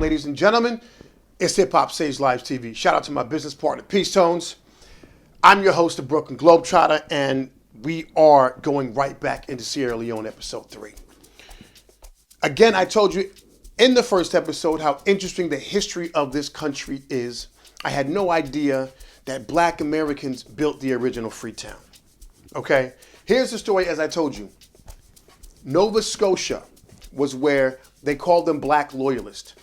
ladies and gentlemen. It's Hip Hop Saves Lives TV. Shout out to my business partner, PEACETONES. I'm your host, the Brooklyn Globetrotter, and we are going right back into Sierra Leone, episode 3. Again, I told you in the first episode how interesting the history of this country is. I had no idea that Black Americans built the original Freetown. Okay, here's the story as I told you. Nova Scotia was where they called them Black Loyalists.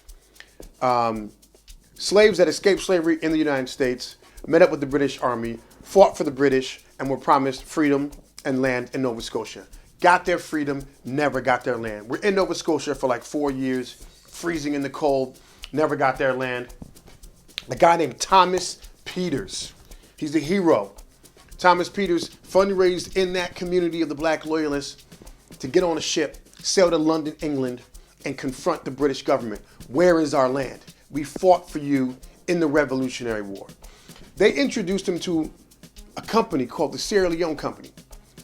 Slaves that escaped slavery in the United States met up with the British Army, fought for the British, and were promised freedom and land in Nova Scotia. Got their freedom, never got their land. We're in Nova Scotia for like 4 years, freezing in the cold, never got their land. A guy named Thomas Peters, he's the hero. Thomas Peters fundraised in that community of the Black Loyalists to get on a ship, sail to London, England, and confront the British government. Where is our land? We fought for you in the Revolutionary War. They introduced him to a company called the Sierra Leone Company.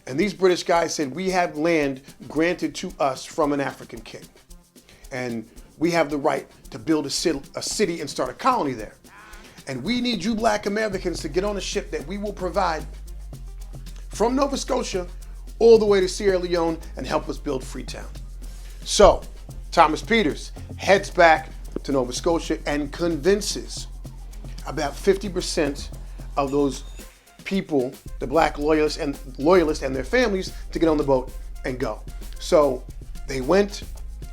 And these British guys said, we have land granted to us from an African king. And we have the right to build a city and start a colony there. And we need you Black Americans to get on a ship that we will provide from Nova Scotia all the way to Sierra Leone and help us build Freetown. So Thomas Peters heads back to Nova Scotia and convinces about 50% of those people, the Black loyalists and their families, to get on the boat and go. So they went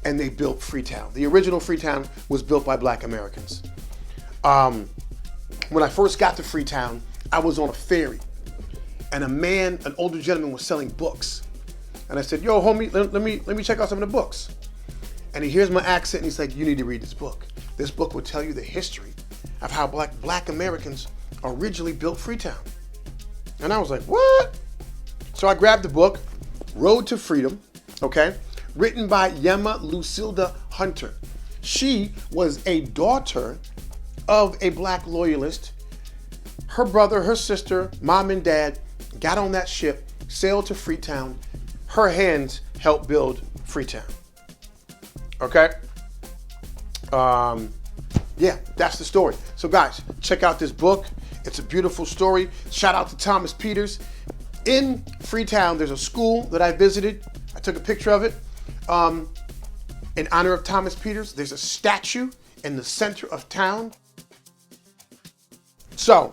and they built Freetown. The original Freetown was built by Black Americans. When I first got to Freetown, I was on a ferry, and an older gentleman, was selling books. And I said, "Yo, homie, let me check out some of the books." And he hears my accent, and he's like, "You need to read this book. This book will tell you the history of how Black Americans originally built Freetown." And I was like, "What?" So I grabbed the book, Road to Freedom, okay, written by Yema Lucilda Hunter. She was a daughter of a Black loyalist. Her brother, her sister, mom and dad got on that ship, sailed to Freetown. Her hands helped build Freetown. Okay? Yeah, that's the story. So guys, check out this book. It's a beautiful story. Shout out to Thomas Peters. In Freetown, there's a school that I visited. I took a picture of it. In honor of Thomas Peters, there's a statue in the center of town. So,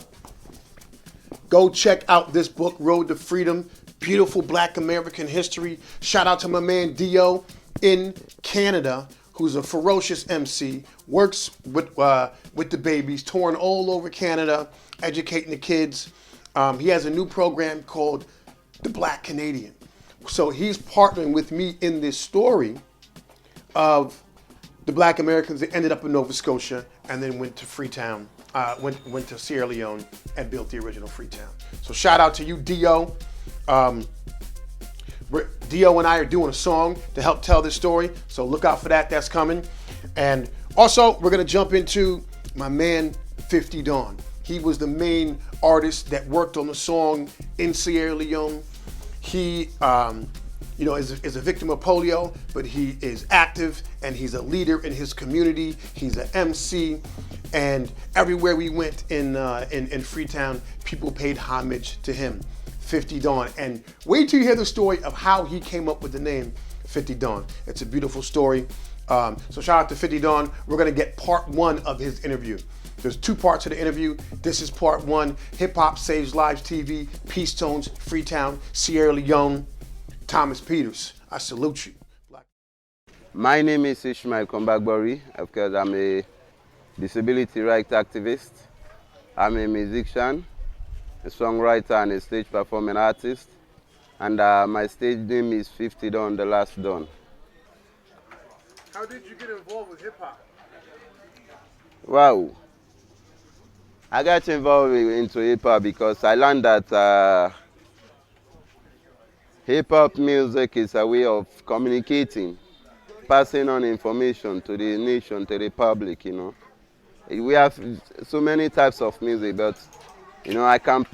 go check out this book, Road to Freedom, beautiful Black American history. Shout out to my man Dio in Canada, who's a ferocious MC, works with the babies, touring all over Canada, educating the kids. He has a new program called The Black Canadian. So he's partnering with me in this story of the Black Americans that ended up in Nova Scotia and then went to Freetown, went to Sierra Leone and built the original Freetown. So shout out to you, Dio. Dio and I are doing a song to help tell this story, so look out for that. That's coming. And also, we're gonna jump into my man 50 Don. He was the main artist that worked on the song in Sierra Leone. He, is a victim of polio, but he is active and he's a leader in his community. He's an MC, and everywhere we went in Freetown, people paid homage to him. 50 Don. And wait till you hear the story of how he came up with the name 50 Don. It's a beautiful story. So shout out to 50 Don. We're gonna get part 1 of his interview. There's 2 parts to the interview. This is part 1. Hip Hop Saves Lives TV, PEACETONES, Freetown, Sierra Leone, Thomas Peters. I salute you. My name is Ishmael Kombagbori. Of course, I'm a disability rights activist. I'm a musician, a songwriter, and a stage performing artist. And my stage name is 50 Don, the Last Don. How did you get involved with hip hop? Wow. I got involved into hip hop because I learned that hip hop music is a way of communicating, passing on information to the nation, to the public, you know. We have so many types of music, but I can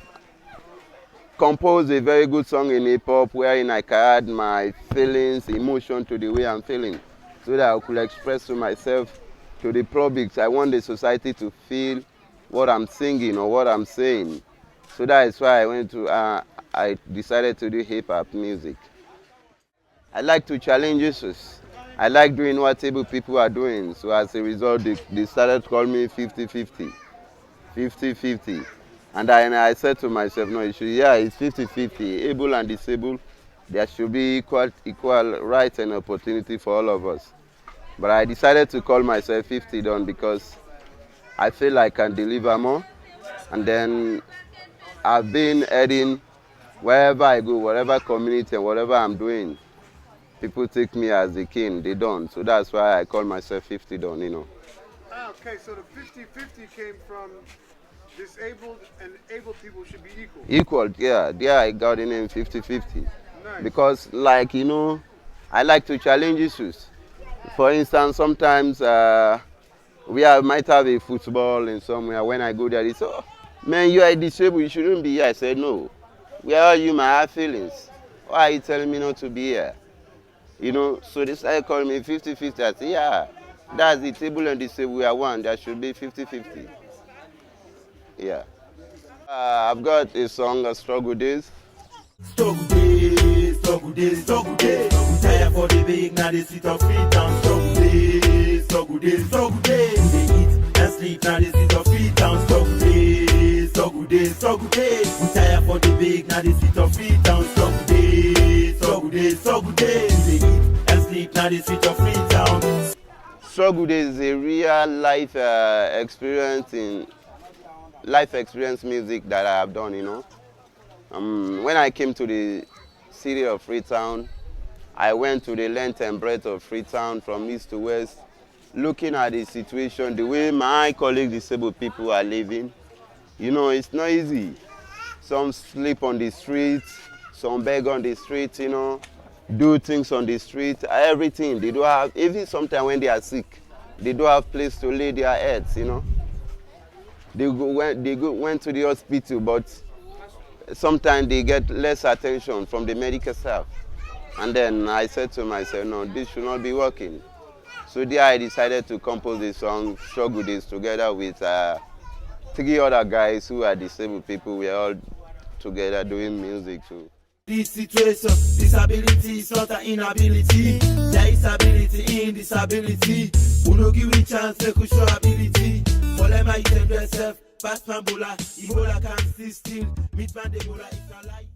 compose a very good song in hip hop wherein I can add my feelings, emotion to the way I'm feeling, so that I could express to myself to the public. I want the society to feel what I'm singing or what I'm saying. So that is why I decided to do hip hop music. I like to challenge issues. I like doing what able people are doing. So as a result, they started calling me 50-50. 50-50. And I said to myself, no, it's 50-50. Able and disabled, there should be equal rights and opportunity for all of us. But I decided to call myself 50 Don because I feel I can deliver more. And then I've been heading wherever I go, whatever community and whatever I'm doing. People take me as the king, they don't. So that's why I call myself 50 Don, you know. Okay, so the 50-50 came from disabled and able people should be equal. Equal, yeah. There I got the name 50-50. Nice. Because, like, you know, I like to challenge issues. For instance, sometimes might have a football in somewhere. When I go there, they say, oh, man, you are disabled, you shouldn't be here. I said, no. We are all human, I have feelings. Why are you telling me not to be here? You know, so they started calling me 50-50. I said, yeah, that's the table and disabled. We are one. There should be 50-50. Yeah. I've got a song, Struggle Days. Struggle days, struggle days, struggle days. We tired for the big, now they sit on Freetown. Struggle days, struggle days, struggle days. They eat and sleep, now they sit on Freetown. Struggle days, struggle days, struggle days. We tired for the big, now they sit on Freetown. Struggle days, struggle days, struggle days. They eat and sleep, now they sit on Freetown. Struggle Days is a real life experience music that I have done, you know. When I came to the city of Freetown, I went to the length and breadth of Freetown from east to west, looking at the situation, the way my colleague disabled people are living. You know, it's not easy. Some sleep on the streets, some beg on the streets, you know, do things on the street, everything. They don't have, even sometimes when they are sick, they don't have place to lay their heads, you know. They went to the hospital, but sometimes they get less attention from the medical staff. And then I said to myself, no, this should not be working. So there I decided to compose the song Struggle Days together with 3 other guys who are disabled people. We are all together doing music too. This situation, disability is not an inability. There is ability in disability. Who no give a chance, they could show ability. For them, I tell yourself, pass Ebola, Ebola can still, meet man Ebola, it's not like.